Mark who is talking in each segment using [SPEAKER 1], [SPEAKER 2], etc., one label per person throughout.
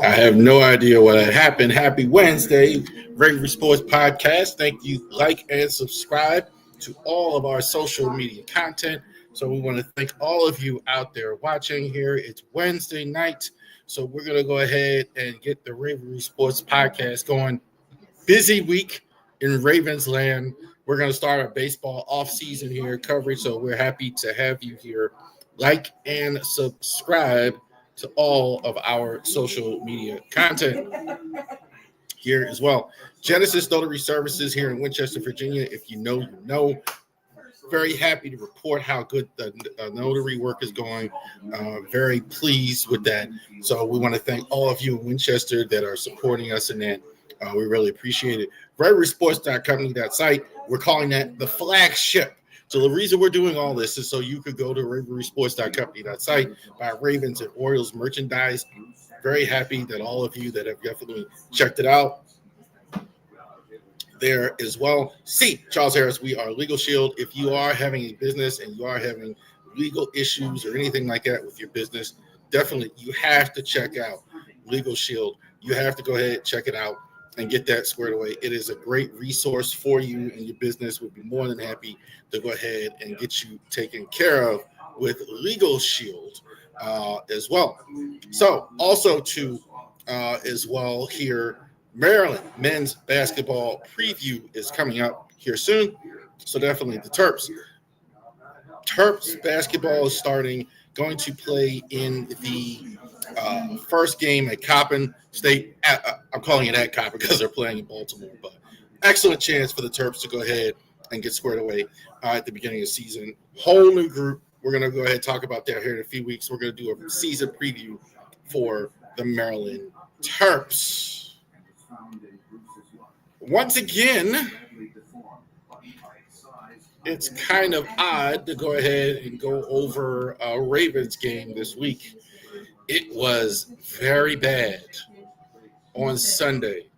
[SPEAKER 1] I have no idea what had happened. Happy Wednesday, Ravori Sports Podcast. Thank you, like and subscribe to all of our social media content. So we want to thank all of you out there watching here. It's Wednesday night, so we're going to go ahead and get the Ravori Sports Podcast going. Busy week in Ravens land. We're going to start our baseball offseason here coverage, so we're happy to have you here. Like and subscribe to all of our social media content here as well. Genesis Notary Services here in Winchester, Virginia. If you know, you know. Very happy to report how good the notary work is going. Very pleased with that. So we want to thank all of you in Winchester that are supporting us in that. We really appreciate it. RavoriSports.company.site. We're calling that the flagship. So the reason we're doing all this is so you could go to RavoriSports.company.site, buy Ravens and Orioles merchandise. Very happy that all of you that have definitely checked it out there as well. See, Charles Harris, we are Legal Shield. If you are having a business and you are having legal issues or anything like that with your business, definitely you have to check out Legal Shield. You have to go ahead and check it out and get that squared away. It is a great resource for you and your business. We'd be more than happy to go ahead and get you taken care of with Legal Shield as well. So also to as well here, Maryland men's basketball preview is coming up here soon. So definitely the Terps. Terps basketball is starting, going to play in the first game at Coppin State. I'm calling it at Coppin because they're playing in Baltimore. But excellent chance for the Terps to go ahead and get squared away at the beginning of the season. Whole new group. We're going to go ahead and talk about that here in a few weeks. We're going to do a season preview for the Maryland Terps. Once again, it's kind of odd to go ahead and go over a Ravens game this week. It was very bad on Sunday.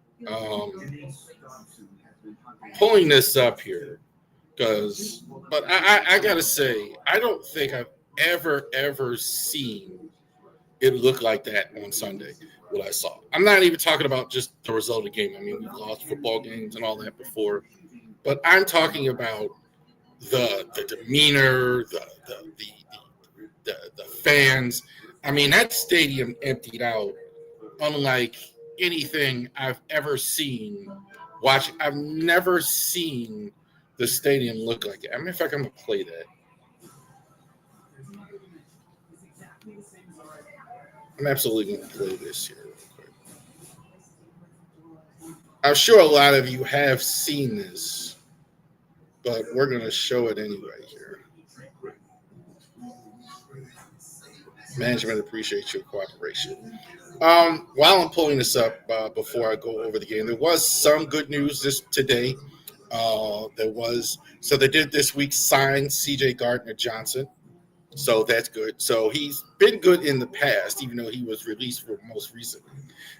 [SPEAKER 1] Pulling this up here, but I got to say, I don't think I've ever seen it look like that on Sunday, what I saw. I'm not even talking about just the result of the game. I mean, we've lost football games and all that before, but I'm talking about the demeanor, the fans. I mean, that stadium emptied out unlike anything I've ever seen. I've never seen the stadium look like it. I mean, in fact, I'm going to play that. I'm absolutely going to play this here real quick. I'm sure a lot of you have seen this, but we're going to show it anyway here. Management appreciates your cooperation. While I'm pulling this up, before I go over the game, there was some good news today. So they did this week sign CJ Gardner-Johnson. So that's good. So he's been good in the past, even though he was released for most recently.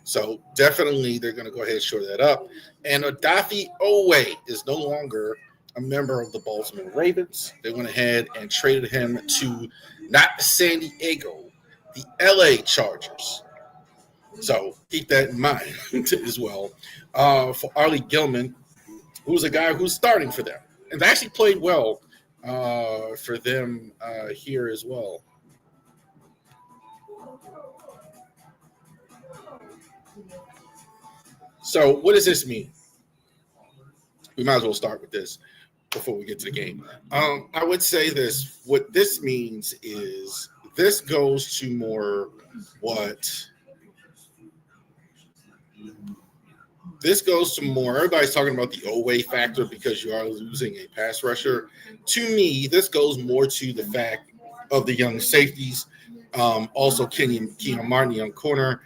[SPEAKER 1] So definitely they're going to go ahead and shore that up. And Odafe Oweh is no longer a member of the Baltimore Ravens. They went ahead and traded him to not San Diego, the LA Chargers. So keep that in mind as well. For Arlie Gilman, who's a guy who's starting for them. And they actually played well for them here as well. So what does this mean? We might as well start with this before we get to the game. I would say this. What this means is this goes to more what This goes to more. Everybody's talking about the Oway factor because you are losing a pass rusher. To me, this goes more to the fact of the young safeties. Also, Keon Martin, young corner,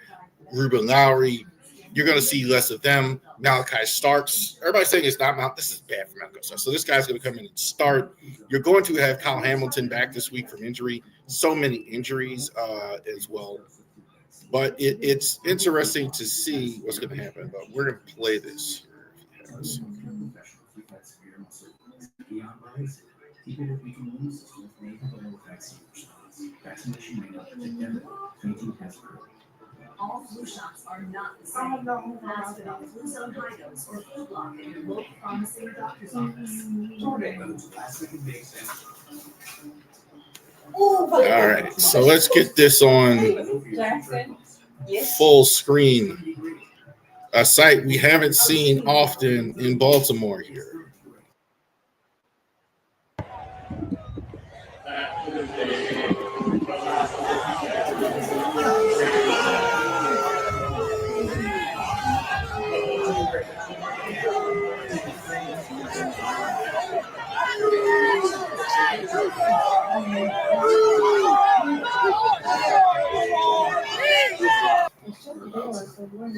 [SPEAKER 1] Ruben Lowry. You're going to see less of them. Malachi Starks. Everybody's saying it's not Mount. This is bad for Malachi Starks. So this guy's going to come in and start. You're going to have Kyle Hamilton back this week from injury. So many injuries as well. But it's interesting to see what's going to happen. But we're going to play this.
[SPEAKER 2] All flu shots are not the same. Ask about flu zone high dose or flu block at your local pharmacy or doctor's office.
[SPEAKER 1] All right, so let's get this on full screen. A sight we haven't seen often in Baltimore here.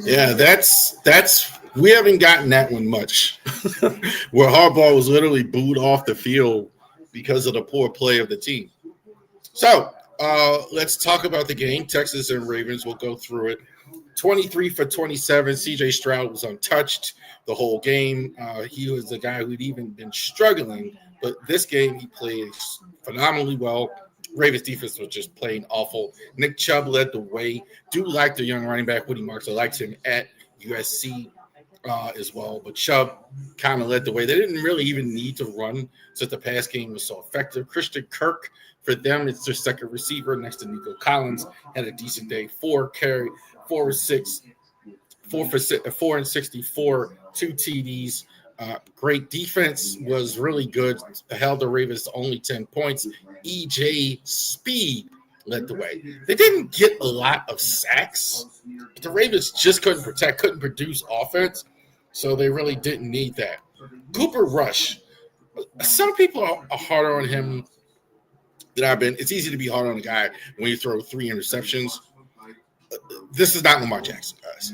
[SPEAKER 1] Yeah, that's we haven't gotten that one much. Where Harbaugh was literally booed off the field because of the poor play of the team. So let's talk about the game. Texans and Ravens. We'll go through it. 23 for 27. CJ Stroud was untouched the whole game. He was the guy who'd even been struggling, but this game he played phenomenally well. Ravens defense was just plain awful. Nick Chubb led the way. Do like the young running back, Woody Marks. I liked him at USC as well. But Chubb kind of led the way. They didn't really even need to run since the pass game was so effective. Christian Kirk, for them, it's their second receiver next to Nico Collins. Had a decent day. 4 and 64, 2 TDs. Great defense was really good. Held the Ravens to only 10 points. EJ Speed led the way. They didn't get a lot of sacks. The Ravens just couldn't protect, couldn't produce offense, so they really didn't need that. Cooper Rush. Some people are harder on him than I've been. It's easy to be hard on a guy when you throw 3 interceptions. This is not Lamar Jackson, guys.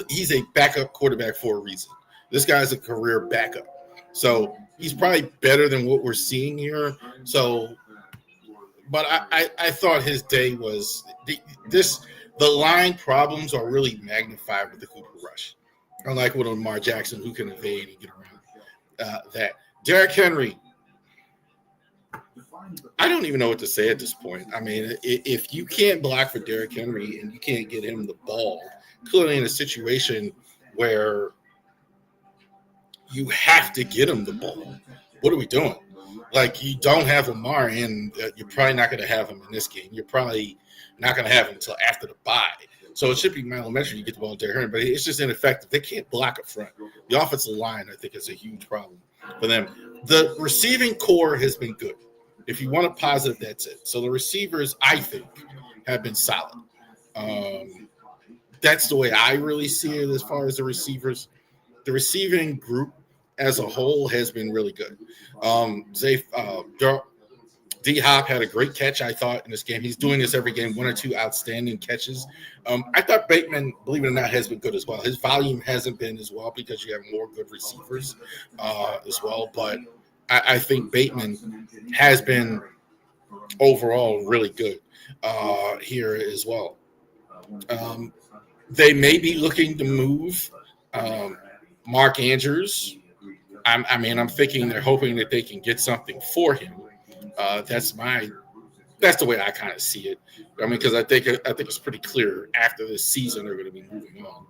[SPEAKER 1] He's a backup quarterback for a reason. This guy's a career backup. So he's probably better than what we're seeing here. So, but I thought his day was the line problems are really magnified with the Cooper Rush. Unlike with Lamar Jackson, who can evade and get around that. Derrick Henry. I don't even know what to say at this point. I mean, if you can't block for Derrick Henry and you can't get him the ball, clearly in a situation where you have to get him the ball, what are we doing? Like, you don't have Lamar, and you're probably not going to have him in this game. You're probably not going to have him until after the bye. So it should be elementary you get the ball to Derrick Henry, but it's just ineffective. They can't block up front. The offensive line, I think, is a huge problem for them. The receiving core has been good. If you want a positive, that's it. So the receivers, I think, have been solid. That's the way I really see it as far as the receivers. The receiving group as a whole has been really good. D-Hop had a great catch, I thought, in this game. He's doing this every game, 1 or 2 outstanding catches. I thought Bateman, believe it or not, has been good as well. His volume hasn't been as well because you have more good receivers as well. But I think Bateman has been overall really good here as well. They may be looking to move Mark Andrews. I'm thinking they're hoping that they can get something for him. That's the way I kind of see it. I mean, because I think it's pretty clear after this season they're going to be moving on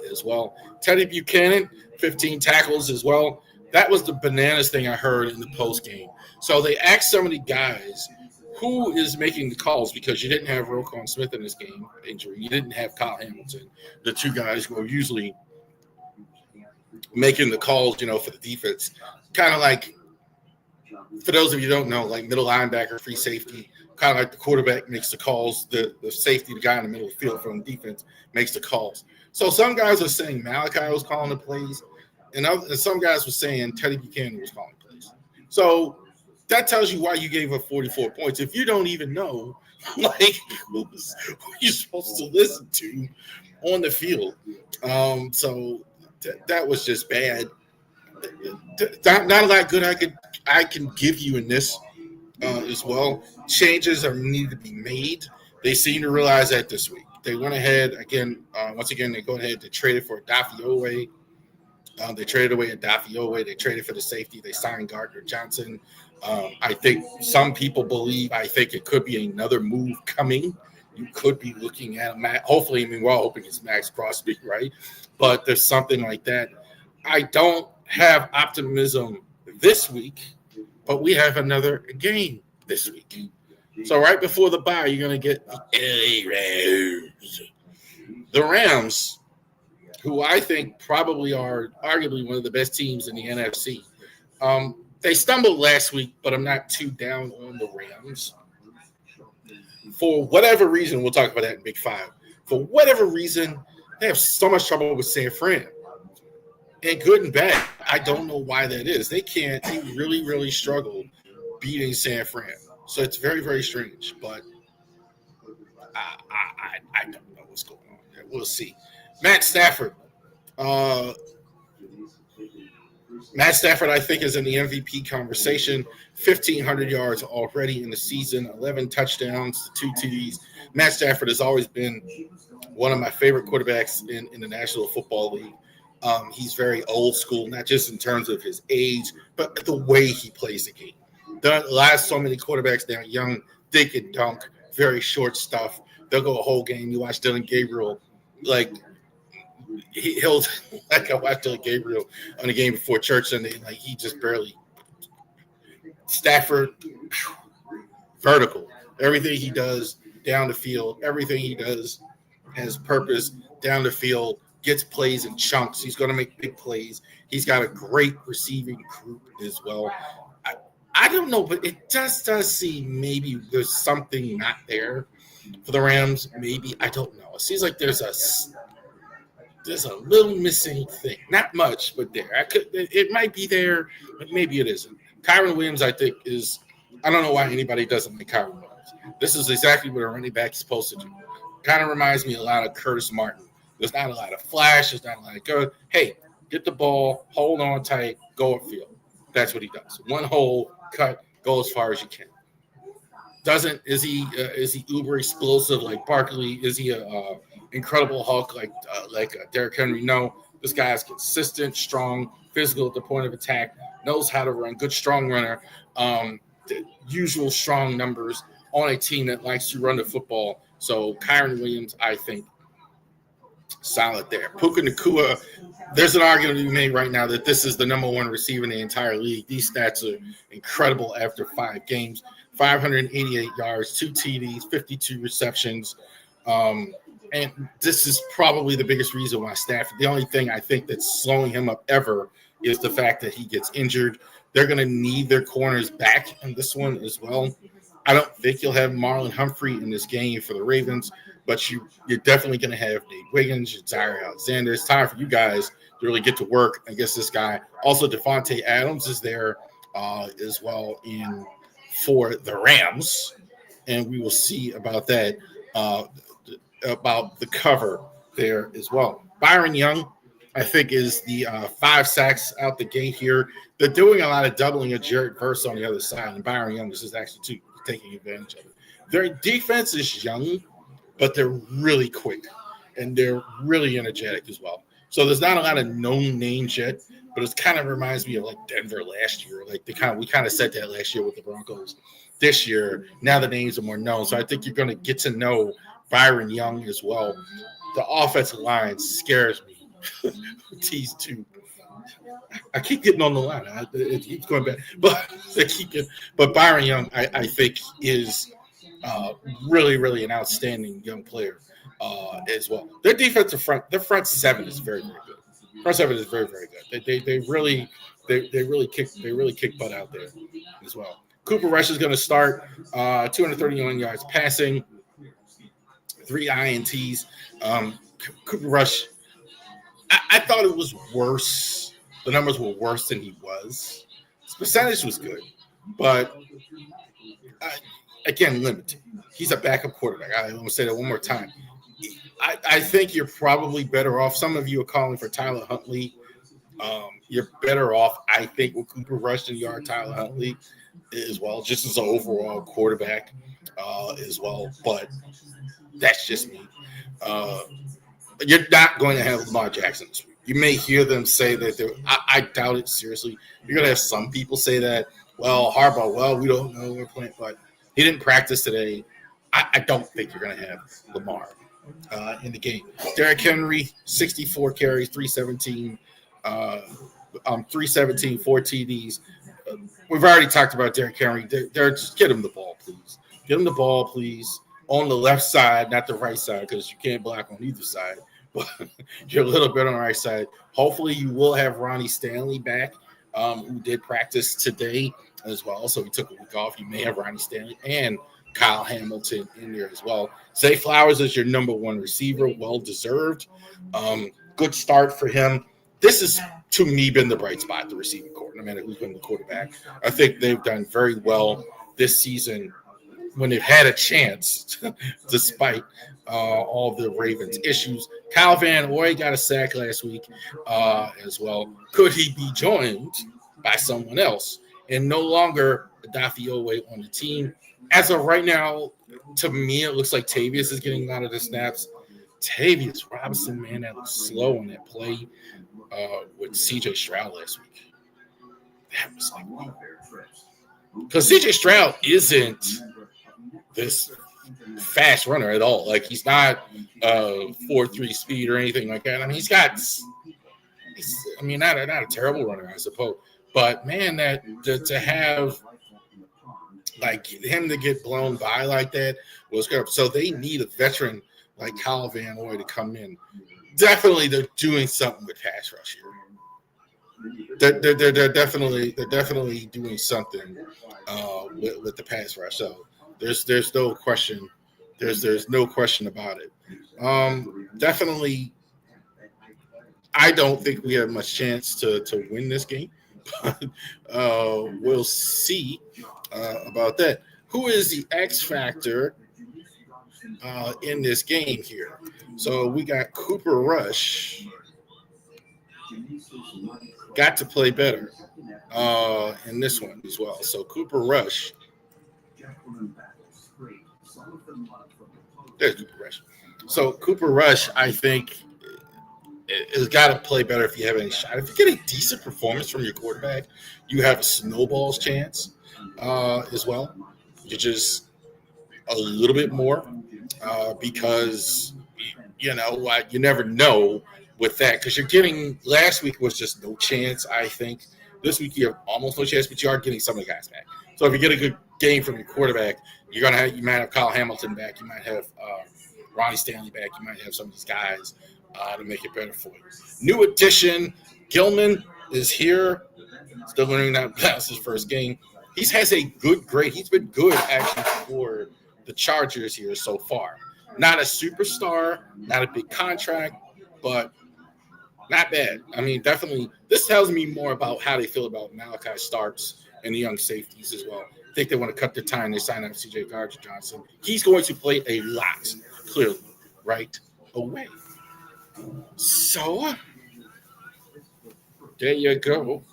[SPEAKER 1] as well. Teddy Buchanan, 15 tackles as well. That was the bananas thing I heard in the post game. So they asked some of the guys who is making the calls, because you didn't have Roquan Smith in this game injury. You didn't have Kyle Hamilton, the 2 guys who are usually making the calls, for the defense. Kind of like, for those of you who don't know, like middle linebacker, free safety, kind of like the quarterback makes the calls, the safety, the guy in the middle of the field from defense makes the calls. So some guys are saying Malachi was calling the plays, and some guys were saying Teddy Buchanan was calling plays. So that tells you why you gave up 44 points. If you don't even know, like, who you're supposed to listen to on the field. So that was just bad. Not a lot good I can give you in this as well. Changes are needed to be made. They seem to realize that this week. They went ahead again. Once again, they go ahead. They traded for Dafiowe. They traded away Dafiowe. They traded for the safety. They signed Gardner Johnson. I think some people believe. I think it could be another move coming. You could be looking at hopefully, I mean, we're all hoping it's Max Crosby, right? But there's something like that. I don't have optimism this week, but we have another game this week. So right before the bye, you're going to get the LA Rams. The Rams, who I think probably are arguably one of the best teams in the NFC. They stumbled last week, but I'm not too down on the Rams. For whatever reason, we'll talk about that in Big Five. For whatever reason, they have so much trouble with San Fran. And good and bad. I don't know why that is. They really, really struggle beating San Fran. So it's very, very strange. But I don't know what's going on there. We'll see. Matt Stafford. Matt Stafford, I think, is in the MVP conversation. 1,500 yards already in the season, 11 touchdowns, 2 TDs. Matt Stafford has always been one of my favorite quarterbacks in the National Football League. He's very old school, not just in terms of his age, but the way he plays the game. The last so many quarterbacks, they're young, they can dunk, very short stuff. They'll go a whole game. You watch Dylan Gabriel, like he'll like I watched Dylan Gabriel on the game before church Sunday, like he just barely. Stafford, vertical. Everything he does down the field, everything he does has purpose down the field. Gets plays in chunks. He's going to make big plays. He's got a great receiving group as well. I don't know, but it just does seem maybe there's something not there for the Rams. Maybe, I don't know. It seems like there's a little missing thing. Not much, but there. It might be there, but maybe it isn't. Kyron Williams, I think, I don't know why anybody doesn't like Kyron Williams. This is exactly what a running back is supposed to do. Kind of reminds me a lot of Curtis Martin. There's not a lot of flash. There's not a lot of good. Hey, get the ball, hold on tight, go upfield. That's what he does. One hole, cut, go as far as you can. Is he uber explosive like Barkley? Is he a incredible Hulk like Derrick Henry? No. This guy is consistent, strong, physical at the point of attack, knows how to run, good strong runner. The usual strong numbers on a team that likes to run the football. So Kyron Williams, I think, solid there. Puka Nacua, there's an argument to be made right now that this is the number one receiver in the entire league. These stats are incredible after 5 games. 588 yards, 2 TDs, 52 receptions. And this is probably the biggest reason why Stafford, the only thing I think that's slowing him up ever is the fact that he gets injured. They're going to need their corners back in this one as well. I don't think you'll have Marlon Humphrey in this game for the Ravens, but you're definitely going to have Nate Wiggins, Jaire Alexander. It's time for you guys to really get to work against this guy. Also, Devontae Adams is there as well for the Rams, and we will see about that, about the cover there as well. Byron Young, I think, is the 5 sacks out the gate here. They're doing a lot of doubling of Jared Verse on the other side, and Byron Young is actually taking advantage of it. Their defense is young, but they're really quick, and they're really energetic as well. So there's not a lot of known names yet, but it kind of reminds me of like Denver last year. Like we kind of said that last year with the Broncos. This year, now the names are more known. So I think you're going to get to know Byron Young as well. The offensive line scares me. These two. I keep getting on the line. It keeps going back. But Byron Young, I think, is really, really an outstanding young player as well. Their defensive front, their front 7 is very, very good. Front 7 is very, very good. They really kick butt out there as well. Cooper Rush is going to start 231 yards passing, 3 INTs. Cooper Rush, I thought it was worse. The numbers were worse than he was. His percentage was good, but again, limited. He's a backup quarterback. I want to say that one more time. I think you're probably better off. Some of you are calling for Tyler Huntley. You're better off, I think, with Cooper Rush than you are Tyler Huntley as well, just as an overall quarterback as well. But that's just me. You're not going to have Lamar Jackson this week. You may hear them say that I doubt it seriously. You're going to have some people say that. Well, Harbaugh, well, we don't know we're playing, but he didn't practice today. I don't think you're going to have Lamar in the game. Derrick Henry, 64 carries, 317, 317, 4 TDs. We've already talked about Derrick Henry. Just get him the ball, please. Get him the ball, please. On the left side, not the right side, because you can't block on either side. But you're a little bit on the right side. Hopefully, you will have Ronnie Stanley back, who did practice today as well. So he took a week off. You may have Ronnie Stanley and Kyle Hamilton in there as well. Zay Flowers is your number one receiver, well deserved. Good start for him. This has, to me, been the bright spot, the receiving corps, no matter who's been the quarterback. I think they've done very well this season when they've had a chance, despite all the Ravens' issues. Kyle Van Noy got a sack last week as well. Could he be joined by someone else and no longer Dafi Owe on the team? As of right now, to me, it looks like Tavius is getting a lot of the snaps. Tavius Robinson, man, that looks slow on that play with C.J. Stroud last week. That was like, wow. Because C.J. Stroud isn't this fast runner at all. Like, he's not 4.3 speed or anything like that. I mean, not a terrible runner, I suppose. But, man, to have – like him to get blown by like that was good. So they need a veteran like Kyle Van Noy to come in. Definitely, they're doing something with pass rush here. They're definitely doing something with the pass rush. So there's no question. There's no question about it. Definitely, I don't think we have much chance to win this game. But we'll see about that. Who is the X factor in this game here? So we got Cooper Rush. Got to play better in this one as well. So Cooper Rush. There's Cooper Rush. So Cooper Rush, I think, has got to play better if you have any shot. If you get a decent performance from your quarterback, you have a snowball's chance as well, which is a little bit more because, you never know with that because you're getting – last week was just no chance, I think. This week you have almost no chance, but you are getting some of the guys back. So if you get a good game from your quarterback, you might have Kyle Hamilton back. You might have Ronnie Stanley back. You might have some of these guys to make it better for you. New addition, Gilman is here. Still learning that that's his first game. He has a good grade. He's been good, actually, for the Chargers here so far. Not a superstar, not a big contract, but not bad. I mean, definitely, this tells me more about how they feel about Malachi Starks and the young safeties as well. I think they want to cut the time. They sign up C.J. Gardner-Johnson. He's going to play a lot, clearly, right away. So, there you go.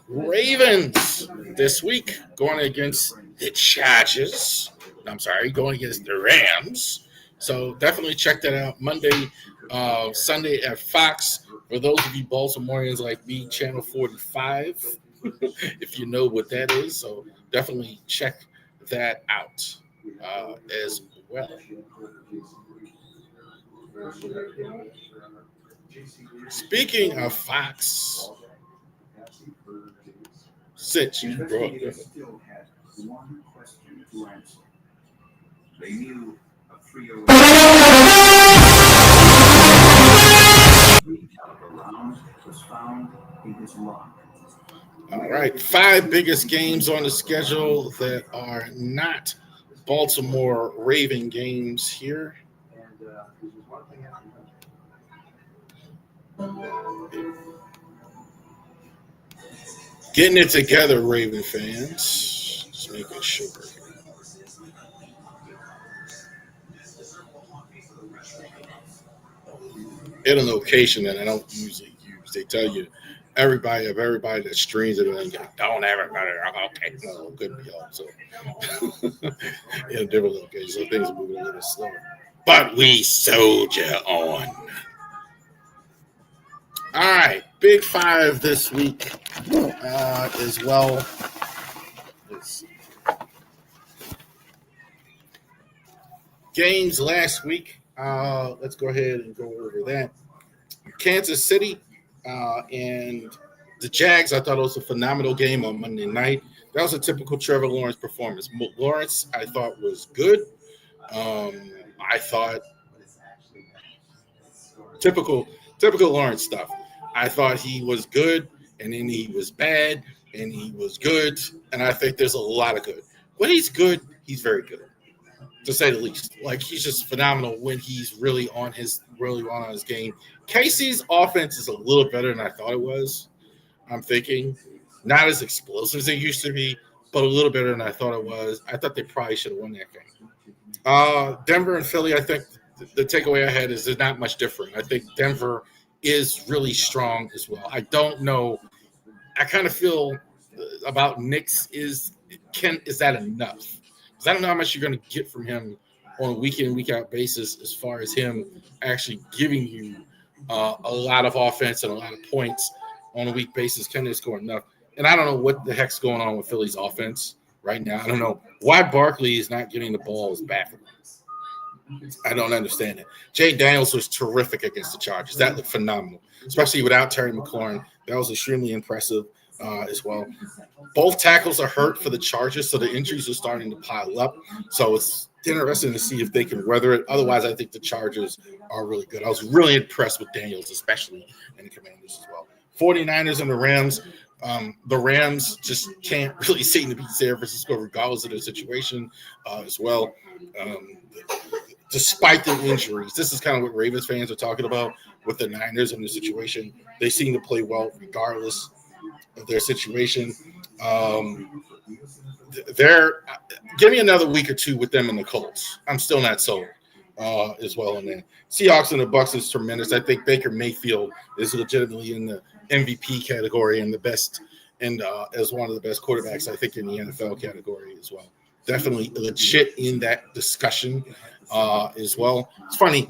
[SPEAKER 1] Ravens this week going against the Chargers. Going against the Rams. So definitely check that out. Monday, Sunday at Fox. For those of you Baltimoreans like me, Channel 45, if you know what that is. So definitely check that out as well. Speaking of Fox, since you brought it up. They knew a 3-0 round was found in his lung. All right, 5 biggest games on the schedule that are not Baltimore Raven games here. Getting it together, Raven fans. Just making sure. In a location that I don't usually use. They tell you everybody that streams it, and don't ever go there. Okay, no, couldn't be all. So in a different location, so things are moving a little slower. But we soldier on. All right, Big 5 this week as well. Games last week. Let's go ahead and go over that. Kansas City and the Jags. I thought it was a phenomenal game on Monday night. That was a typical Trevor Lawrence performance. Lawrence, I thought, was good. I thought typical Lawrence stuff. I thought he was good, and then he was bad, and he was good, and I think there's a lot of good. When he's good, he's very good, to say the least. Like, he's just phenomenal when he's really on his game. Casey's offense is a little better than I thought it was. I'm thinking not as explosive as it used to be, but a little better than I thought it was. I thought they probably should have won that game. Denver and Philly, I think the takeaway I had is there's not much different. I think Denver is really strong as well. I don't know. I kind of feel about Knicks is that enough? Because I don't know how much you're going to get from him on a week in, week out basis as far as him actually giving you a lot of offense and a lot of points on a week basis. Can they score enough? And I don't know what the heck's going on with Philly's offense right now. I don't know why Barkley is not getting the ball is baffling. I don't understand it. Jay Daniels was terrific against the Chargers. That looked phenomenal, especially without Terry McLaurin. That was extremely impressive as well. Both tackles are hurt for the Chargers, so the injuries are starting to pile up. So it's interesting to see if they can weather it. Otherwise, I think the Chargers are really good. I was really impressed with Daniels, especially, and the Commanders as well. 49ers and the Rams. The Rams just can't really seem to beat San Francisco regardless of their situation as well. Despite the injuries, this is kind of what Ravens fans are talking about with the Niners and the situation. They seem to play well regardless of their situation. Give me another week or two with them and the Colts. I'm still not sold as well on that. Seahawks and the Bucs is tremendous. I think Baker Mayfield is legitimately in the MVP category and the best, and as one of the best quarterbacks, I think, in the NFL category as well. Definitely legit in that discussion as well. It's funny,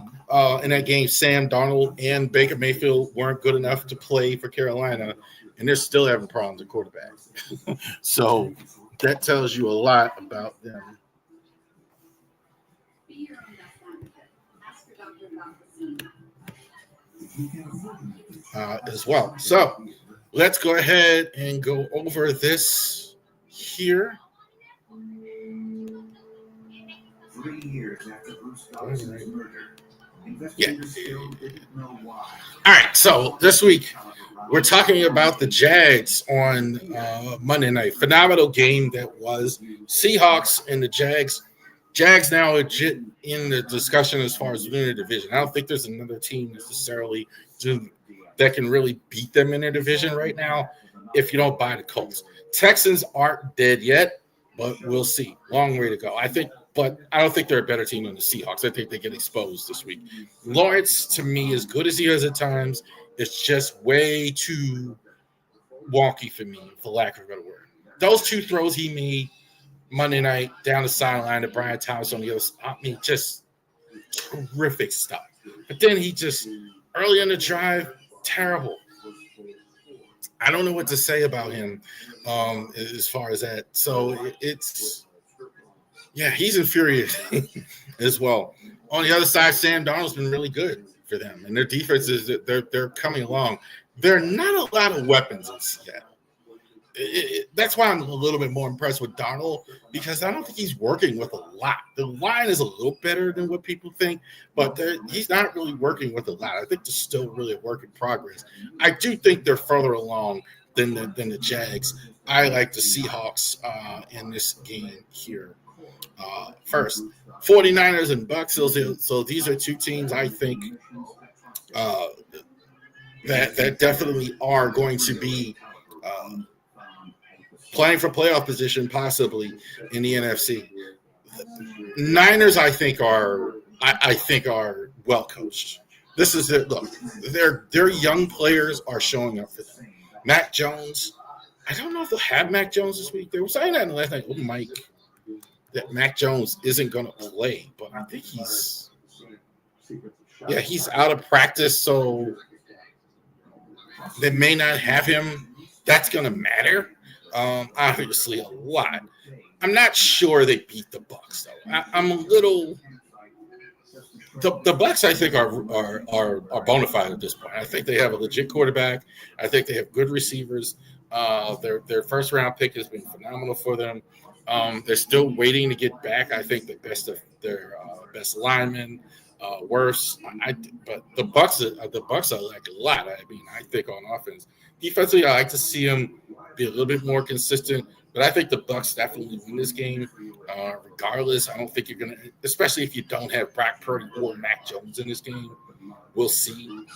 [SPEAKER 1] in that game, Sam Darnold and Baker Mayfield weren't good enough to play for Carolina, and they're still having problems at quarterback. So that tells you a lot about them. As well. So let's go ahead and go over this here.
[SPEAKER 3] 3 years after Bruce Dawson's murder, investigators still didn't know why.
[SPEAKER 1] All right, so this week we're talking about the Jags on Monday night. Phenomenal game that was. Seahawks and the Jags. Jags now legit in the discussion as far as winning the division. I don't think there's another team necessarily that can really beat them in their division right now if you don't buy the Colts. Texans aren't dead yet, but we'll see. Long way to go. But I don't think they're a better team than the Seahawks. I think they get exposed this week. Lawrence, to me, as good as he is at times, it's just way too wonky for me, for lack of a better word. Those 2 throws he made Monday night down the sideline to Brian Thomas on the other side, I mean, just terrific stuff. But then he just, early in the drive, terrible. I don't know what to say about him as far as that. So he's infuriating as well. On the other side, Sam Darnold's been really good for them, and their defense is they're coming along. There are not a lot of weapons in Seattle. That's why I'm a little bit more impressed with Darnold, because I don't think he's working with a lot. The line is a little better than what people think, but he's not really working with a lot. I think there's still really a work in progress. I do think they're further along than the Jags. I like the Seahawks in this game here. First, 49ers and Bucks. So these are two teams I think uh, that definitely are going to be playing for playoff position, possibly in the NFC. Niners, I think are well coached. This is it. Look, their young players are showing up for them. Mac Jones. I don't know if they'll have Mac Jones this week. They were saying that in the last night. Oh, Mike, that Mac Jones isn't going to play, but I think he's out of practice, so they may not have him. That's going to matter, obviously, a lot. I'm not sure they beat the Bucs though. I'm a little. The Bucs, I think, are bona fide at this point. I think they have a legit quarterback. I think they have good receivers. Their first round pick has been phenomenal for them. They're still waiting to get back. I think the best of their best linemen, worse. But the Bucs I like a lot. I mean, I think on offense, defensively, I like to see them be a little bit more consistent. But I think the Bucs definitely win this game. Regardless, I don't think you're gonna, especially if you don't have Brock Purdy or Mac Jones in this game. We'll see.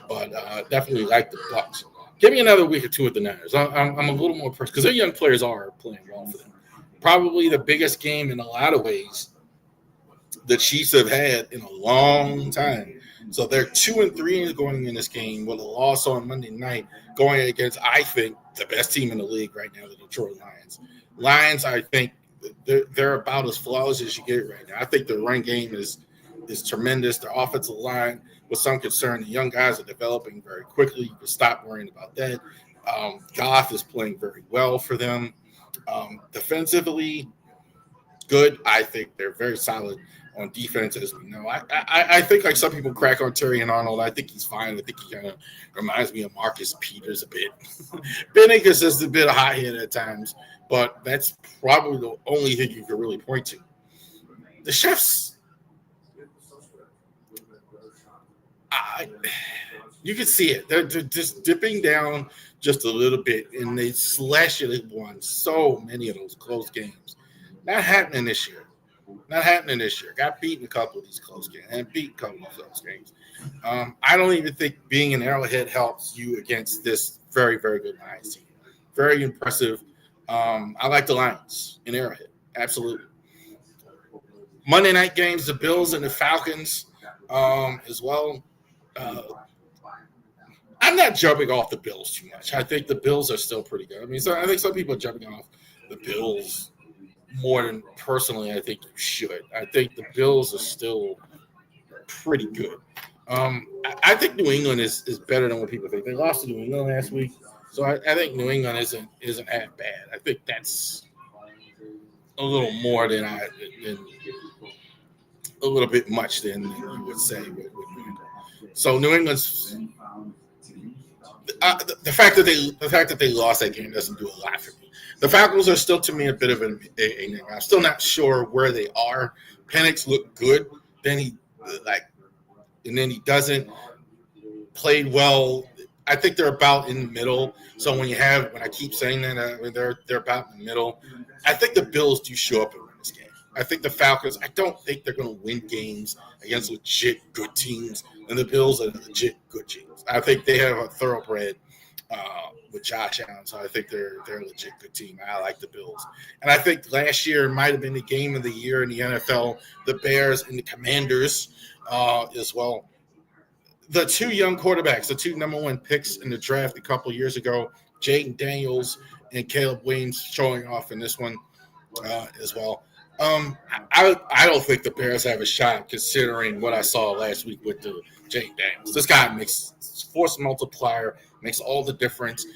[SPEAKER 1] But definitely like the Bucs. Give me another week or two with the Niners. I'm a little more impressed because their young players are playing well for them. Probably the biggest game in a lot of ways the Chiefs have had in a long time. So they're 2-3 going in this game with a loss on Monday night, going against, I think, the best team in the league right now, the Detroit Lions. Lions, I think they're about as flawless as you get right now. I think the run game is tremendous. The offensive line, with some concern, the young guys are developing very quickly. You can stop worrying about that. Goff is playing very well for them. Defensively, good. I think they're very solid on defense, as we know. I think, like some people crack on Terry and Arnold, I think he's fine. I think he kind of reminds me of Marcus Peters a bit. Been inconsistent, a bit hot-headed at times, but that's probably the only thing you can really point to. The Chiefs, you can see it. They're just dipping down just a little bit, and they slash it and won so many of those close games. Not happening this year. Got beaten a couple of these close games and beat a couple of those games. I don't even think being an Arrowhead helps you against this very, very good Lions team. Very impressive. I like the Lions in Arrowhead. Absolutely. Monday night games, the Bills and the Falcons as well. I'm not jumping off the Bills too much. I think the Bills are still pretty good. I mean, I think some people are jumping off the Bills more than personally I think you should. I think the Bills are still pretty good. I think New England is better than what people think. They lost to New England last week, so I think New England isn't that bad. I think that's a little more than a little bit much than you would say with New England. So New England's the fact that they lost that game doesn't do a lot for me. The Falcons are still, to me, a bit of an enigma. I'm still not sure where they are. Penix looked good, then he doesn't. Played well. I think they're about in the middle. So when I keep saying that, they're about in the middle. I think the Bills do show up and win this game. I think the Falcons, I don't think they're going to win games against legit good teams, and the Bills are legit good teams. I think they have a thoroughbred with Josh Allen, so I think they're a legit good team. I like the Bills. And I think last year might have been the game of the year in the NFL, the Bears and the Commanders as well. The two young quarterbacks, the two number one picks in the draft a couple years ago, Jaden Daniels and Caleb Williams showing off in this one as well. I don't think the Bears have a shot considering what I saw last week with the Jaden Daniels. This guy makes force multiplier, makes all the difference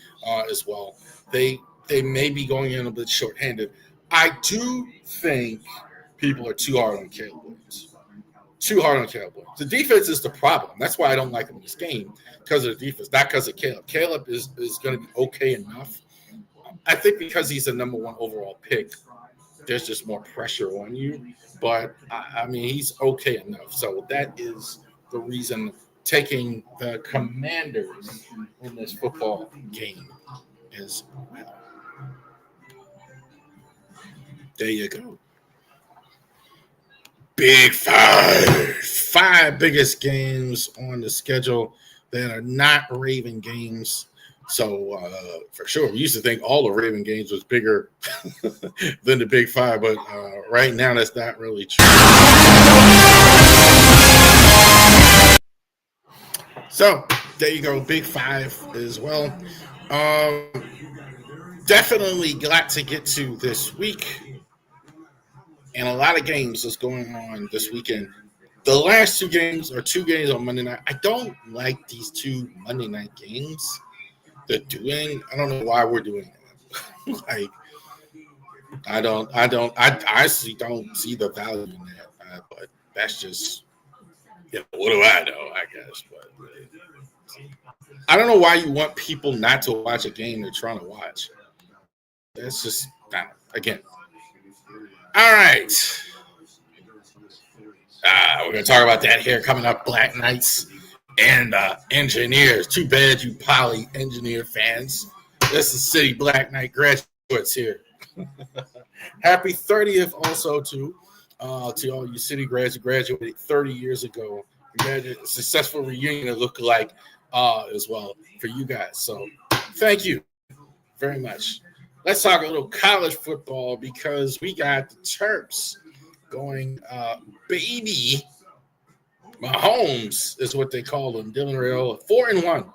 [SPEAKER 1] as well. They may be going in a bit shorthanded. I do think people are too hard on Caleb Williams. The defense is the problem. That's why I don't like him in this game, because of the defense, not because of Caleb. Caleb is going to be okay enough. I think because he's the number one overall pick, there's just more pressure on you. But, I mean, he's okay enough. So that is the reason taking the Commanders in this football game. as well. There you go. Big five. Five biggest games on the schedule that are not Raven games. So for sure, we used to think all the Raven games was bigger than the Big Five, but right now that's not really true. So there you go, Big Five as well. Definitely got to get to this week, and a lot of games is going on this weekend. The last two games are two games on Monday night. I don't like these two Monday night games they're doing. I don't know why we're doing that. Like, I honestly don't see the value in that. But that's just, what do I know? I guess, but I don't know why you want people not to watch a game they're trying to watch. That's just again. All right. We're going to talk about that here coming up. Black Knights and Engineers. Too bad you Poly Engineer fans. This is City Black Knight graduates here. Happy 30th also to all you City grads who graduated 30 years ago. We had a successful reunion it looked like as well for you guys. So thank you very much. Let's talk a little college football because we got the Terps going baby Mahomes is what they call them. Dylan Raiola 4-1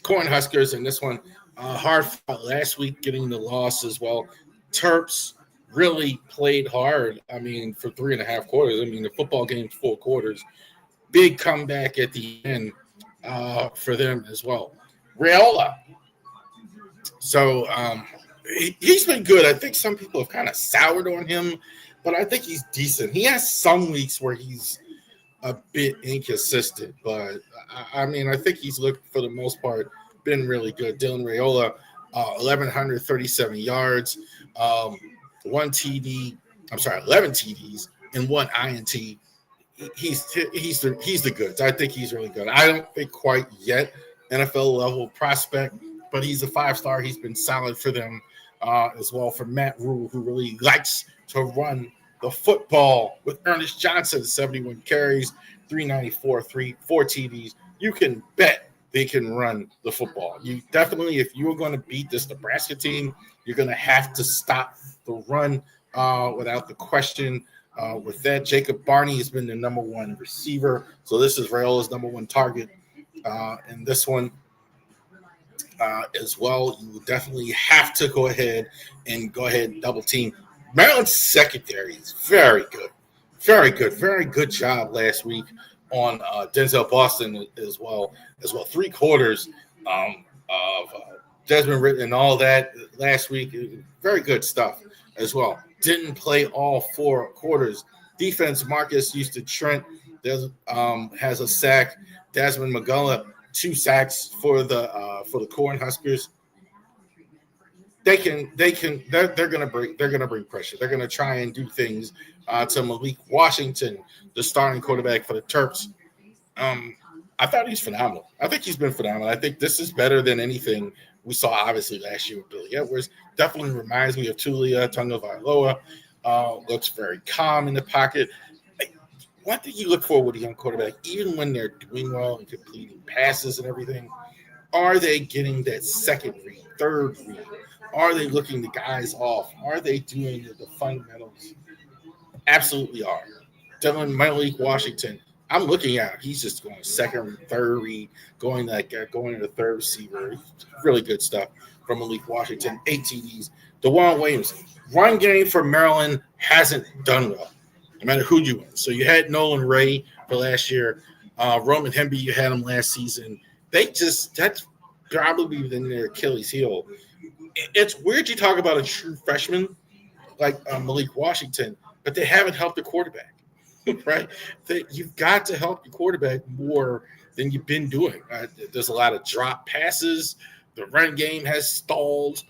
[SPEAKER 1] Cornhuskers in this one. Hard fought last week getting the loss as well. Terps really played hard. I mean, for 3.5 quarters. I mean, the football game's 4 quarters. Big comeback at the end for them as well. Raiola. So he's been good. I think some people have kind of soured on him, but I think he's decent. He has some weeks where he's a bit inconsistent, but I mean, I think he's looked for the most part been really good. Dylan Raiola, 1,137 yards, 11 TDs and 1 INT. He's the goods. I think he's really good. I don't think quite yet NFL level prospect, but he's a 5-star. He's been solid for them as well. For Matt Rule, who really likes to run the football with Ernest Johnson, 71 carries, 394, 4 TDs. You can bet they can run the football. You definitely, if you're going to beat this Nebraska team, you're going to have to stop the run without the question. With that, Jacob Barney has been the number 1 receiver. So this is Raiola's number 1 target. And this one as well, you will definitely have to go ahead and double team. Maryland's secondary is very good. Very good. Very good job last week on Denzel Boston as well. 3 quarters of Desmond Ritter and all that last week. Very good stuff as well. Didn't play all 4 quarters. Defense, Marcus Houston Trent has a sack. Desmond McGullough, 2 sacks for the Cornhuskers. They're gonna bring pressure. They're gonna try and do things to Malik Washington, the starting quarterback for the Terps. I thought he's phenomenal. I think he's been phenomenal. I think this is better than anything we saw obviously last year with Billy Edwards. Definitely reminds me of Tulia Tagovailoa. Looks very calm in the pocket. One thing you look for with a young quarterback, even when they're doing well and completing passes and everything, are they getting that second read, third read? Are they looking the guys off? Are they doing the fundamentals? Absolutely are. Devin Malik Washington, I'm looking at. He's just going second, third read, going to the third receiver. Really good stuff from Malik Washington. 8 TDs. DeJuan Williams, run game for Maryland hasn't done well, no matter who you win. So you had Nolan Ray for last year. Roman Hemby, you had him last season. That's probably been their Achilles heel. It's weird you talk about a true freshman like Malik Washington, but they haven't helped the quarterback, right? You've got to help your quarterback more than you've been doing. There's a lot of drop passes. The run game has stalled.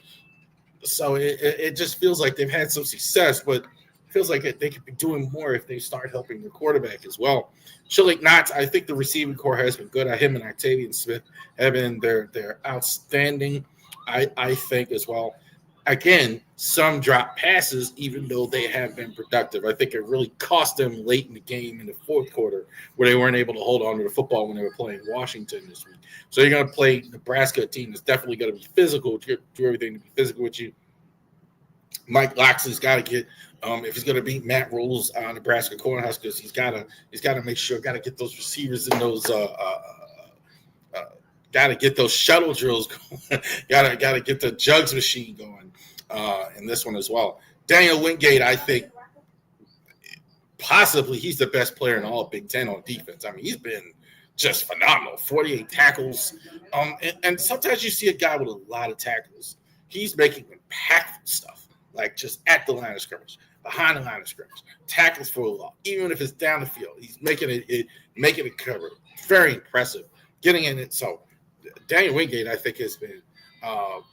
[SPEAKER 1] So it just feels like they've had some success, but it feels like they could be doing more if they start helping the quarterback as well. Shalik Knotts, I think the receiving core has been good. Him and Octavian Smith have been they're outstanding I think as well. Again, some drop passes, even though they have been productive. I think it really cost them late in the game in the fourth quarter, where they weren't able to hold on to the football when they were playing Washington this week. So you're going to play Nebraska, a team that's definitely going to be physical, do everything to be physical with you. Mike Loxley's got to get, if he's going to beat Matt Rule's Nebraska Cornhuskers, he's got to make sure, got to get those receivers in those. Got to get those shuttle drills going. got to get the jugs machine going in this one as well. Daniel Wingate, I think, possibly he's the best player in all of Big Ten on defense. I mean, he's been just phenomenal. 48 tackles. And sometimes you see a guy with a lot of tackles. He's making impactful stuff, like just at the line of scrimmage, behind the line of scrimmage, tackles for a lot. Even if it's down the field, he's making it cover. Very impressive. Getting in it. So Daniel Wingate, I think, has been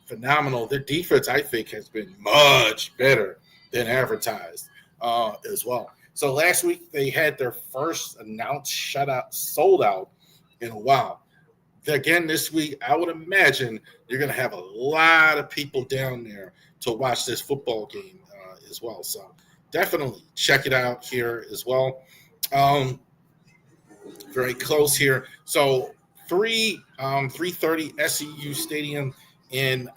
[SPEAKER 1] phenomenal. Their defense, I think, has been much better than advertised as well. So last week they had their first announced shutout sold out in a while. Again, this week, I would imagine you're going to have a lot of people down there to watch this football game as well. So definitely check it out here as well. Very close here. So 3:30 SEU Stadium in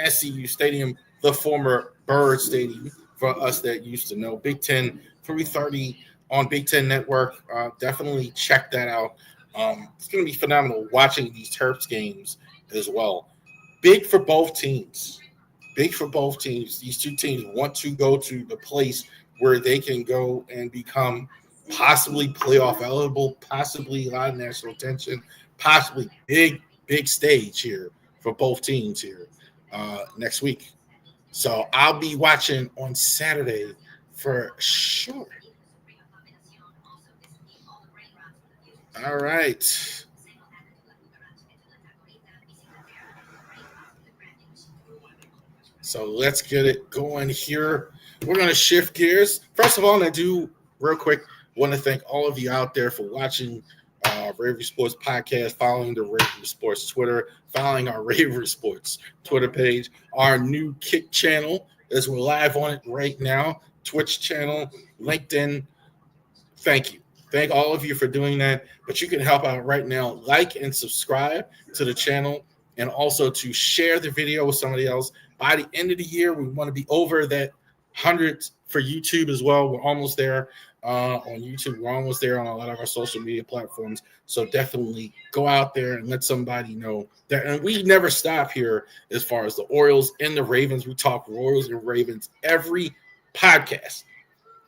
[SPEAKER 1] SEU Stadium, the former Bird Stadium for us that used to know. Big Ten, 3:30 on Big Ten Network. Definitely check that out. It's going to be phenomenal watching these Terps games as well. Big for both teams. Big for both teams. These two teams want to go to the place where they can go and become possibly playoff eligible, possibly a lot of national attention, possibly big stage here for both teams here next week. So I'll be watching on Saturday for sure. All right. So let's get it going here. We're going to shift gears. First of all, I do real quick want to thank all of you out there for watching Ravori Sports podcast, following the Ravori Sports Twitter, following our Ravori Sports Twitter page, our new Kick channel as we're live on it right now, Twitch channel, LinkedIn. Thank you. Thank all of you for doing that. But you can help out right now. Like and subscribe to the channel, and also to share the video with somebody else. By the end of the year, we want to be over that 100 for YouTube as well. We're almost there on YouTube. We're almost there on a lot of our social media platforms. So definitely go out there and let somebody know that. And we never stop here as far as the Orioles and the Ravens. We talk Orioles and Ravens every podcast.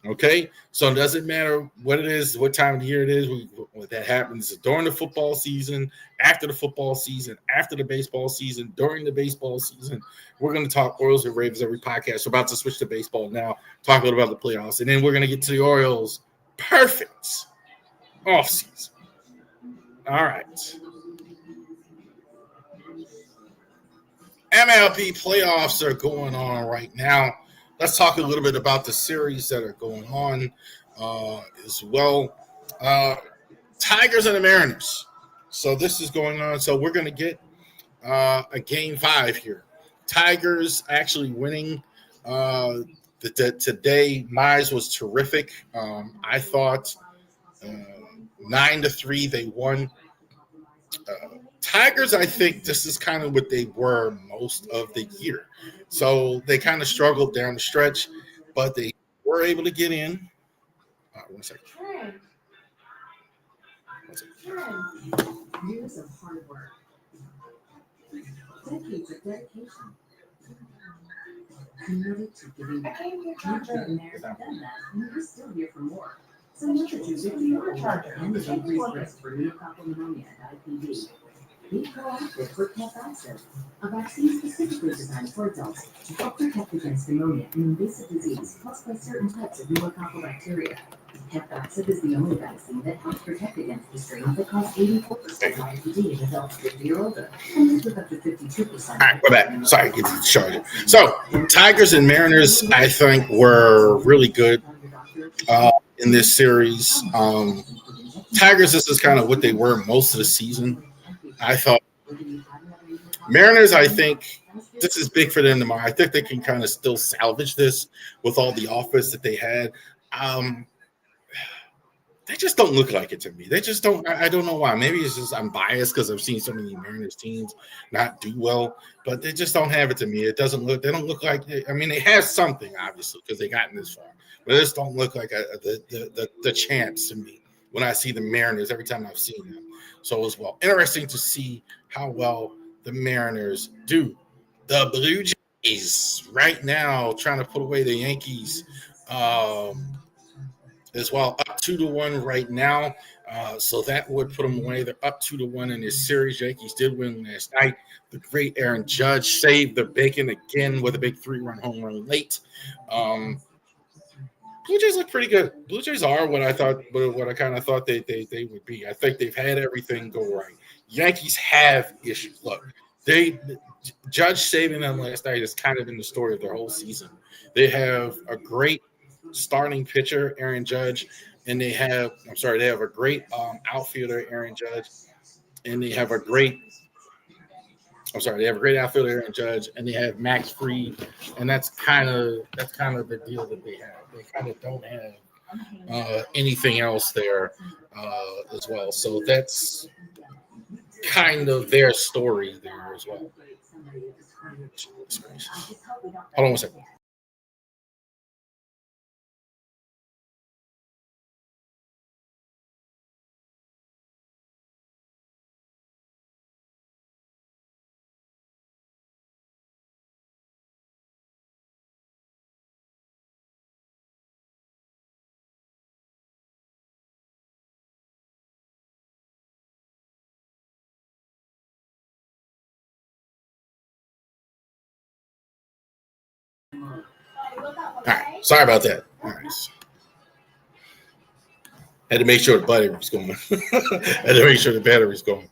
[SPEAKER 1] Okay, so it doesn't matter what it is, what time of the year it is. What that happens during the football season, after the football season, after the baseball season, during the baseball season. We're going to talk Orioles and Ravens every podcast. We're about to switch to baseball now, talk a little about the playoffs, and then we're going to get to the Orioles perfect offseason. All right. MLB playoffs are going on right now. Let's talk a little bit about the series that are going on as well. Tigers and the Mariners. So this is going on. So we're going to get a game 5 here. Tigers actually winning today. Mize was terrific. I thought 9-3 they won. Tigers, I think this is kind of what they were most of the year. So they kind of struggled down the stretch, but they were able to get in. One second.
[SPEAKER 2] Years of hard work. Decades of dedication. Committed to giving back. You've been there, done that, and you're still here for more. So much that you get your charger and the Ravori risk for pneumococcal pneumonia at IPV. Be proactive with Hep-Vaxxed, a vaccine specifically designed for adults to help protect against pneumonia and invasive disease caused by certain types of pneumococcal bacteria. Hep-Vaxxed is the only vaccine that helps protect against the strains that cause 84% of IPD in adults 50 or older, and with up to 52%.
[SPEAKER 1] All right, we're back. Sorry, get the charger. So Tigers and Mariners, I think, were really good in this series. Tigers, this is kind of what they were most of the season. I thought Mariners, I think, this is big for them tomorrow. I think they can kind of still salvage this with all the offense that they had. Um, they just don't look like it to me. They just don't. I don't know why. Maybe it's just I'm biased because I've seen so many Mariners teams not do well, but they just don't have it to me. It doesn't look. They don't look like. I mean, they have something obviously because they gotten this far, but they just don't look like the champs to me when I see the Mariners every time I've seen them. So as well, interesting to see how well the Mariners do. The Blue Jays right now trying to put away the Yankees. As well, up 2-1 right now. So that would put them away. They're up 2-1 in this series. Yankees did win last night. The great Aaron Judge saved the bacon again with a big 3-run home run late. Blue Jays look pretty good. Blue Jays are what I kind of thought they would be. I think they've had everything go right. Yankees have issues. Look, Judge saving them last night is kind of in the story of their whole season. They have a great starting pitcher, Aaron Judge, and they have a great outfielder, Aaron Judge, and they have a great outfielder, Aaron Judge, and they have Max Fried, and that's kind of the deal that they have. They kind of don't have anything else there as well. So that's kind of their story there as well. Hold on one second. All right, sorry about that. All right. Had to make sure the battery was going. Had to make sure the battery's going.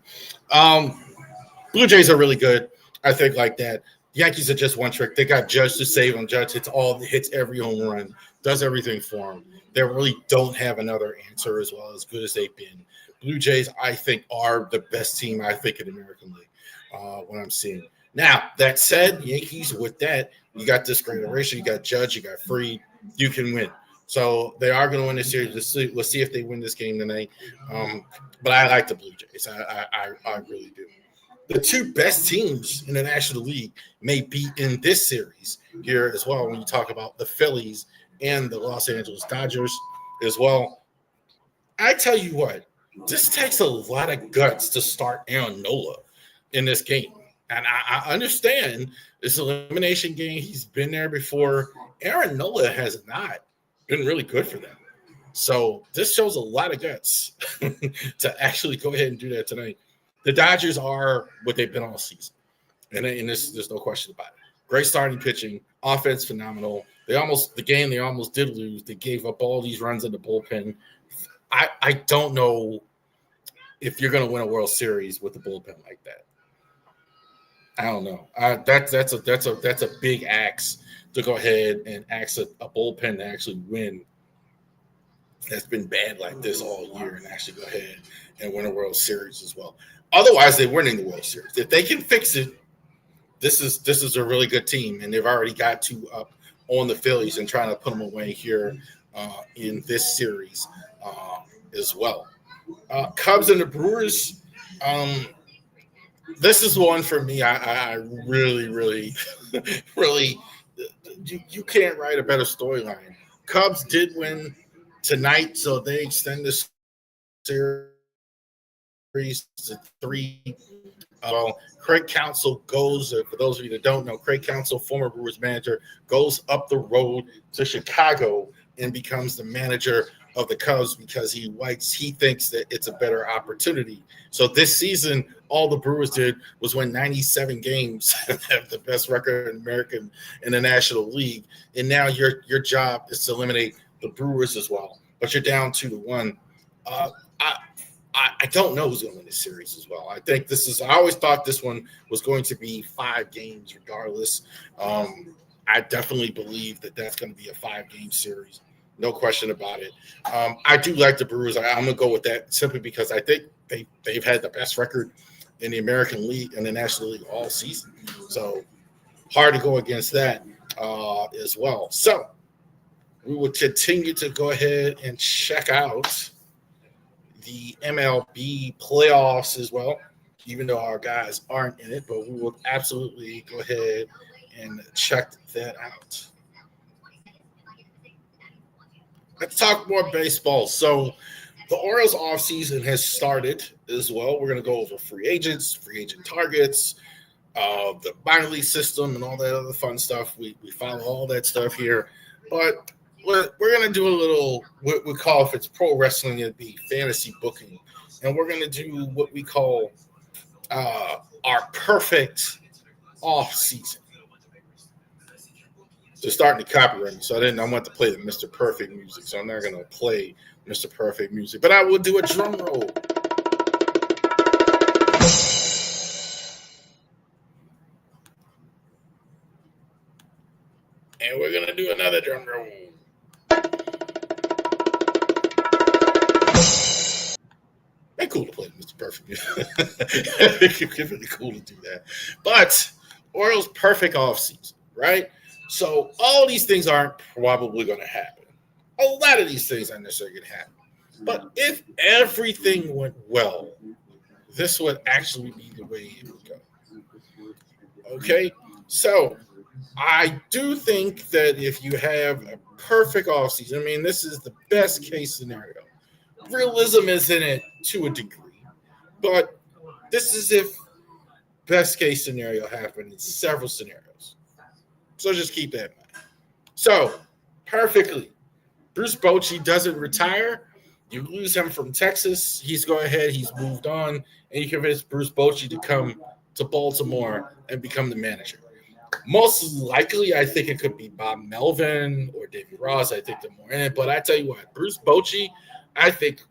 [SPEAKER 1] Blue Jays are really good. I think like that. Yankees are just one trick. They got Judge to save them. Judge hits every home run, does everything for them. They really don't have another answer as well as good as they've been. Blue Jays, I think, are the best team I think in the American League. What I'm seeing now. That said, Yankees with that, you got this great ratio. You got Judge, you got Fried. You can win. So they are going to win this series. Let's see if they win this game tonight. But I like the Blue Jays. I really do. The two best teams in the National League may be in this series here as well when you talk about the Phillies and the Los Angeles Dodgers as well. I tell you what, this takes a lot of guts to start Aaron Nola in this game. And I understand this elimination game. He's been there before. Aaron Nola has not been really good for them. So this shows a lot of guts to actually go ahead and do that tonight. The Dodgers are what they've been all season. And there's no question about it. Great starting pitching, offense phenomenal. They almost did lose. They gave up all these runs in the bullpen. I don't know if you're going to win a World Series with a bullpen like that. I don't know. That's a big axe to go ahead and ask a bullpen to actually win. That's been bad like this all year and actually go ahead and win a World Series as well. Otherwise, they're winning the World Series. If they can fix it, this is a really good team, and they've already got two up on the Phillies and trying to put them away here in this series as well. Cubs and the Brewers. This is one for me. I really, really, really. You can't write a better storyline. Cubs did win tonight, so they extend this series to 3. Craig Counsell goes, for those of you that don't know, Craig Counsell, former Brewers manager, goes up the road to Chicago and becomes the manager of the Cubs because he thinks that it's a better opportunity. So this season, all the Brewers did was win 97 games and have the best record in American in the National League. And now your job is to eliminate the Brewers as well. But you're down 2-1. I don't know who's going to win this series as well. I always thought this one was going to be 5 games regardless. I definitely believe that that's going to be a 5-game series. No question about it. I do like the Brewers. I'm going to go with that simply because I think they've had the best record in the American League and the National League all season. So hard to go against that as well. So we will continue to go ahead and check out the MLB playoffs as well, even though our guys aren't in it, but we will absolutely go ahead and check that out. Let's talk more baseball. So the Orioles offseason has started as well. We're going to go over free agents, free agent targets, the minor league system, and all that other fun stuff. We follow all that stuff here. But we're going to do a little, what we call, if it's pro wrestling, it'd be fantasy booking. And we're going to do what we call our perfect offseason. They're starting to copyright me, so I want to play the Mr. Perfect music, so I'm not going to play Mr. Perfect music, but I will do a drum roll. And we're going to do another drum roll. It's cool to play Mr. Perfect music. It's really cool to do that. But Orioles Perfect Offseason, right? So all these things aren't probably going to happen. A lot of these things aren't necessarily going to happen. But if everything went well, this would actually be the way it would go. Okay? So I do think that if you have a perfect offseason, I mean, this is the best case scenario. Realism is in it to a degree. But this is if best case scenario happened in several scenarios. So just keep that in mind. So, perfectly, Bruce Bochy doesn't retire. You lose him from Texas. He's moved on, and you convince Bruce Bochy to come to Baltimore and become the manager. Most likely, I think it could be Bob Melvin or David Ross. I think they're more in it. But I tell you what, Bruce Bochy, I think,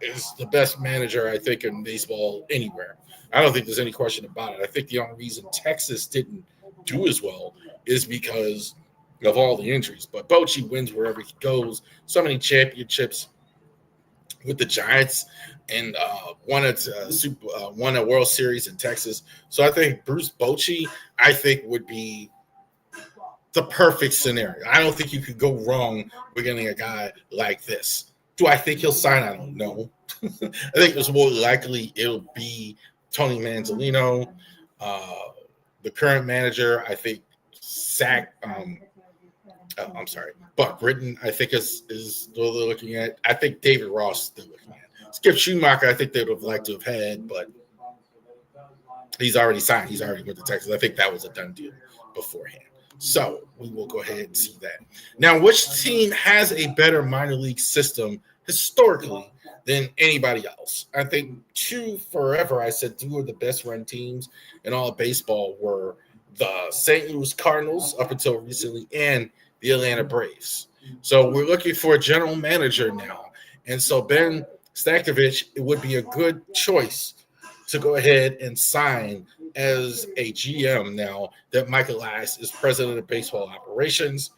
[SPEAKER 1] is the best manager, I think, in baseball anywhere. I don't think there's any question about it. I think the only reason Texas didn't do as well is because of all the injuries. But Bochy wins wherever he goes. So many championships with the Giants and won a World Series in Texas. So I think Bruce Bochy, would be the perfect scenario. I don't think you could go wrong with getting a guy like this. Do I think he'll sign? I don't know. I think it's more likely it'll be Tony Manzolino, the current manager. I think Buck Britton, I think is what they're looking at. I think David Ross they're looking at. Skip Schumacher, I think they would have liked to have had, but he's already signed. He's already went to Texas. I think that was a done deal beforehand. So we will go ahead and see that. Now, which team has a better minor league system historically than anybody else? I think forever I said two of the best run teams in all of baseball were the St. Louis Cardinals up until recently and the Atlanta Braves. So we're looking for a general manager now. And so Ben Stankovic, it would be a good choice to go ahead and sign as a GM now that Mike Elias is president of baseball operations.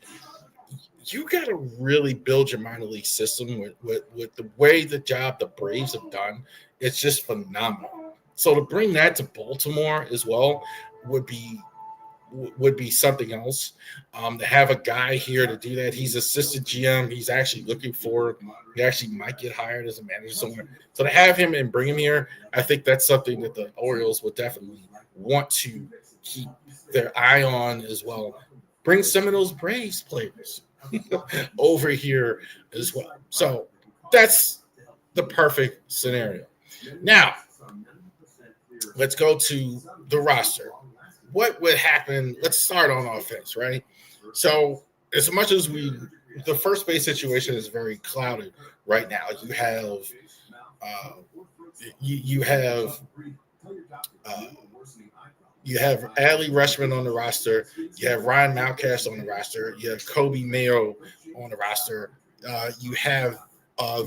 [SPEAKER 1] You got to really build your minor league system with the way the job the Braves have done. It's just phenomenal. So to bring that to Baltimore as well would be something else. To have a guy here to do that. He's assistant GM. He's actually he actually might get hired as a manager somewhere. So to have him and bring him here, I think that's something that the Orioles would definitely want to keep their eye on as well. Bring some of those Braves players over here as well. So that's the perfect scenario. Now, let's go to the roster. What would happen? Let's start on offense, right? So as much as the first base situation is very clouded right now. You have Adley Rutschman on the roster. You have Ryan Mountcastle on the roster. You have Kobe Mayo on the roster. You have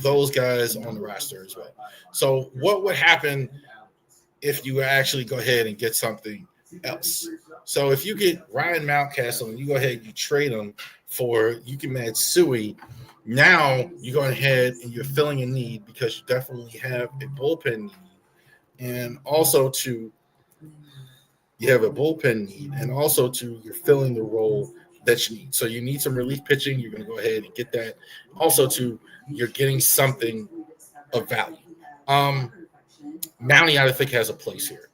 [SPEAKER 1] those guys on the roster as well. So what would happen if you actually go ahead and get something else? So if you get Ryan Mountcastle and you go ahead and you trade him for Yuki Matsui, now you go ahead and you're filling a need because you definitely have a bullpen need. And also to you have a bullpen need, and also you're filling the role that you need. So you need some relief pitching. You're going to go ahead and get that. Also, you're getting something of value. Mountie, I think, has a place here.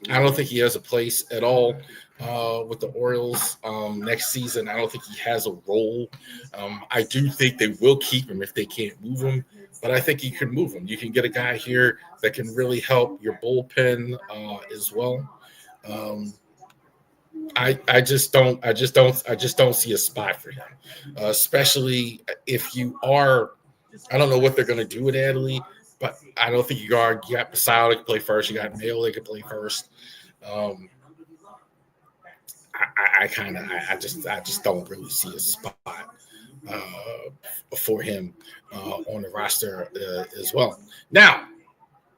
[SPEAKER 1] I don't think he has a place at all with the Orioles next season. I don't think he has a role. I do think they will keep him if they can't move him, but I think you can move him. You can get a guy here that can really help your bullpen as well. I just don't see a spot for him, especially if you are. I don't know what they're going to do with Adley, but I don't think you are. You got Pascal that can play first. You got Mayo that can play first. I just don't really see a spot for him on the roster as well. Now,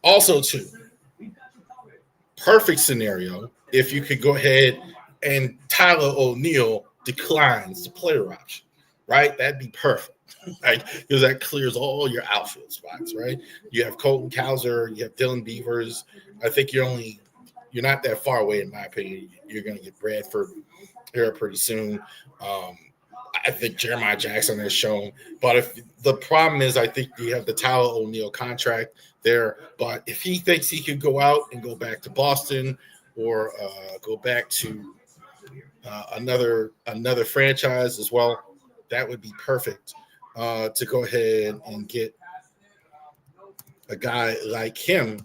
[SPEAKER 1] also too, perfect scenario if you could go ahead and Tyler O'Neill declines the player option, right? That'd be perfect. Right, because that clears all your outfield spots, right? You have Colton Cowser, you have Dylan Beavers. I think you're not that far away, in my opinion. You're going to get Bradford here pretty soon. I think Jeremiah Jackson has shown, but if the problem is, I think you have the Tyler O'Neill contract there. But if he thinks he could go out and go back to Boston or go back to another franchise as well, that would be perfect. To go ahead and get a guy like him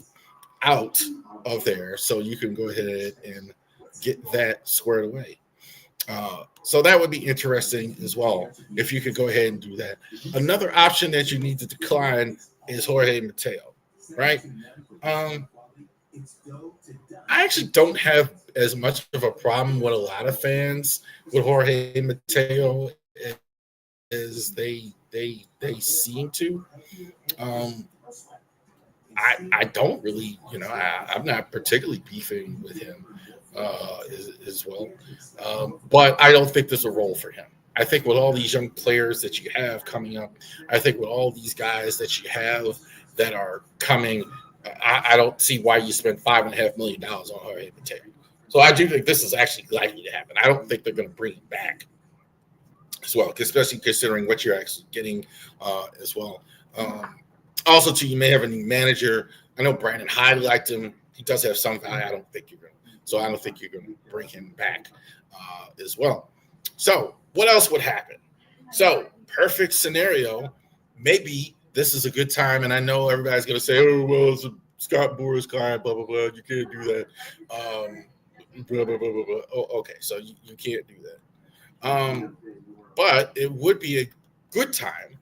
[SPEAKER 1] out of there so you can go ahead and get that squared away. So that would be interesting as well if you could go ahead and do that. Another option that you need to decline is Jorge Mateo, right? I actually don't have as much of a problem with a lot of fans with Jorge Mateo as they seem to. I don't really, I'm not particularly beefing with him as well. But I don't think there's a role for him. I think with all these young players that you have coming up, I think with all these guys that you have that are coming, I don't see why you spend $5.5 million on Jorge Mateo. So I do think this is actually likely to happen. I don't think they're going to bring him back as well, especially considering what you're actually getting as well. Also, too, you may have a new manager. I know Brandon Hyde liked him. He does have some value. I don't think you're going to bring him back as well. So what else would happen? So perfect scenario, maybe this is a good time, and I know everybody's going to say, oh, well, it's a Scott Boras client, blah, blah, blah. You can't do that. Blah, blah, blah, blah, blah. Oh, okay, so you can't do that. But it would be a good time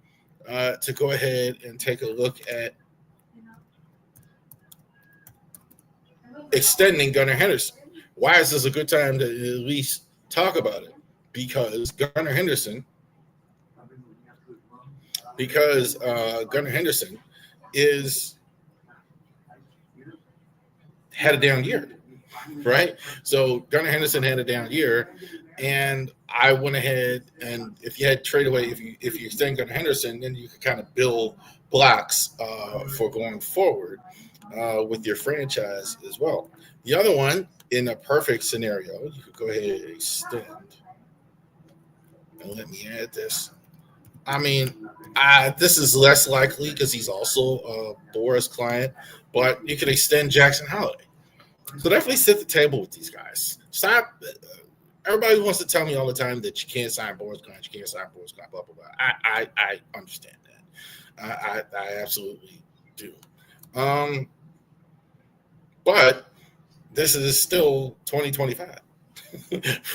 [SPEAKER 1] to go ahead and take a look at extending Gunnar Henderson. Why is this a good time to at least talk about it? Because Gunnar Henderson had a down year, right? So Gunnar Henderson had a down year, and I went ahead and if you had trade away, if you extend Gunnar Henderson, then you could kind of build blocks for going forward with your franchise as well. The other one, in a perfect scenario, you could go ahead and extend. And let me add this. I mean, this is less likely because he's also a Boras client, but you could extend Jackson Holliday. So definitely sit the table with these guys. Stop. Everybody wants to tell me all the time that you can't sign Boras clients, you can't sign Boras clients, blah, blah, blah. I understand that. I absolutely do. But this is still 2025.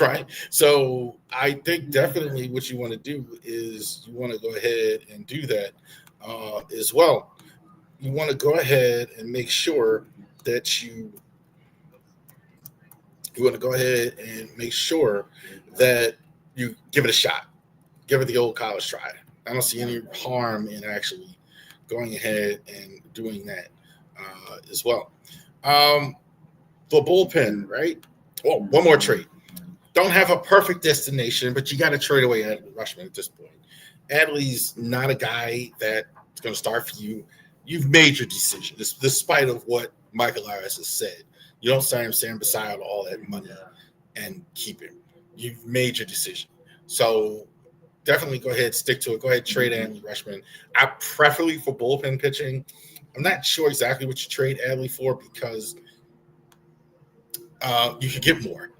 [SPEAKER 1] Right? So I think definitely what you want to do is you want to go ahead and do that as well. You want to go ahead and make sure that you want to go ahead and make sure that you give it a shot. Give it the old college try. I don't see any harm in actually going ahead and doing that as well. The bullpen, right? Well, one more trade. Don't have a perfect destination, but you got to trade away Adley Rushman at this point. Adley's not a guy that's going to start for you. You've made your decision, despite of what Michael Arias has said. You don't sign him, stand beside all that money and keep him. You've made your decision. So definitely go ahead, stick to it. Go ahead, trade Adley Rutschman. I preferably for bullpen pitching. I'm not sure exactly what you trade Adley for because you could get more,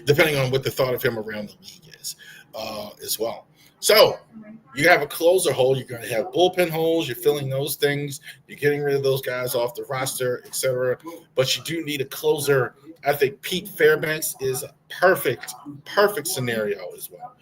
[SPEAKER 1] depending on what the thought of him around the league is as well. So you have a closer hole. You're going to have bullpen holes. You're filling those things. You're getting rid of those guys off the roster, etc. But you do need a closer. I think Pete Fairbanks is a perfect scenario as well.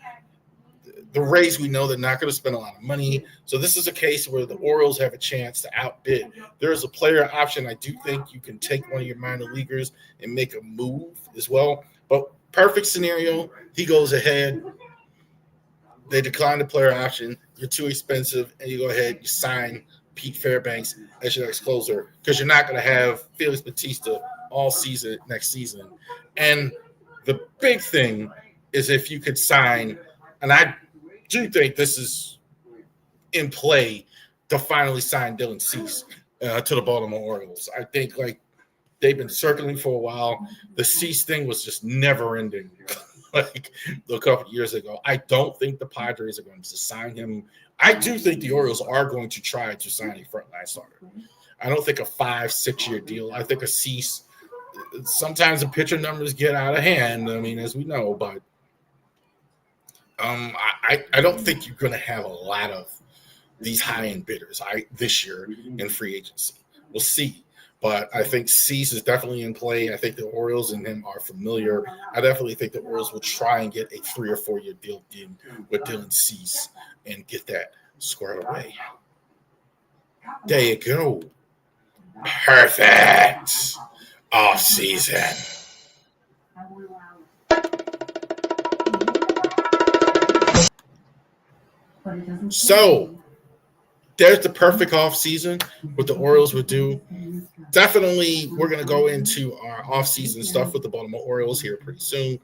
[SPEAKER 1] The Rays, we know they're not going to spend a lot of money. So this is a case where the Orioles have a chance to outbid. There is a player option. I do think you can take one of your minor leaguers and make a move as well. But perfect scenario, he goes ahead. They decline the player option. You're too expensive, and you go ahead, you sign Pete Fairbanks as your next closer because you're not going to have Felix Bautista all season next season. And the big thing is if you could sign, and I do think this is in play to finally sign Dylan Cease to the Baltimore Orioles. I think they've been circling for a while. The Cease thing was just never ending. Like a couple of years ago. I don't think the Padres are going to sign him. I do think the Orioles are going to try to sign a frontline starter. I don't think a 5-6 year deal. I think a Cease. Sometimes the pitcher numbers get out of hand. I mean, as we know, but I don't think you're going to have a lot of these high end bidders this year in free agency. We'll see. But I think Cease is definitely in play. I think the Orioles and him are familiar. I definitely think the Orioles will try and get a 3 or 4 year deal in with Dylan Cease and get that squared away. There you go. Perfect offseason. So there's the perfect offseason, what the Orioles would do. Definitely, we're going to go into our offseason stuff with the Baltimore Orioles here pretty soon.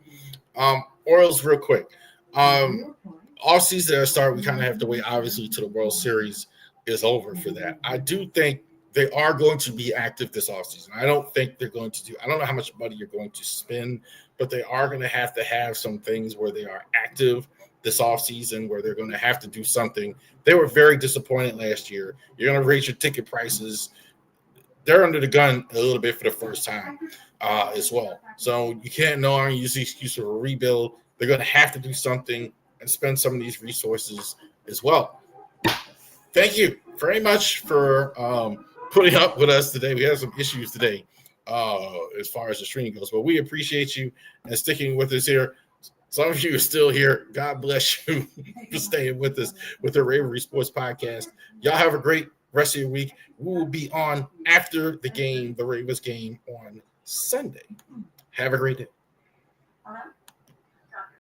[SPEAKER 1] Orioles, real quick. Offseason at the start, we kind of have to wait, obviously, till the World Series is over for that. I do think they are going to be active this offseason. I don't think they're going to do – I don't know how much money you're going to spend, but they are going to have some things where they are active this offseason, where they're going to have to do something. They were very disappointed last year. You're going to raise your ticket prices. They're under the gun a little bit for the first time as well. So you can't use the excuse for a rebuild. They're going to have to do something and spend some of these resources as well. Thank you very much for putting up with us today. We had some issues today as far as the stream goes, but we appreciate you and sticking with us here. Some of you are still here. God bless you for staying with us with the Ravori Sports podcast. Y'all have a great rest of your week. We will be on after the game, the Ravens game on Sunday. Have a great day.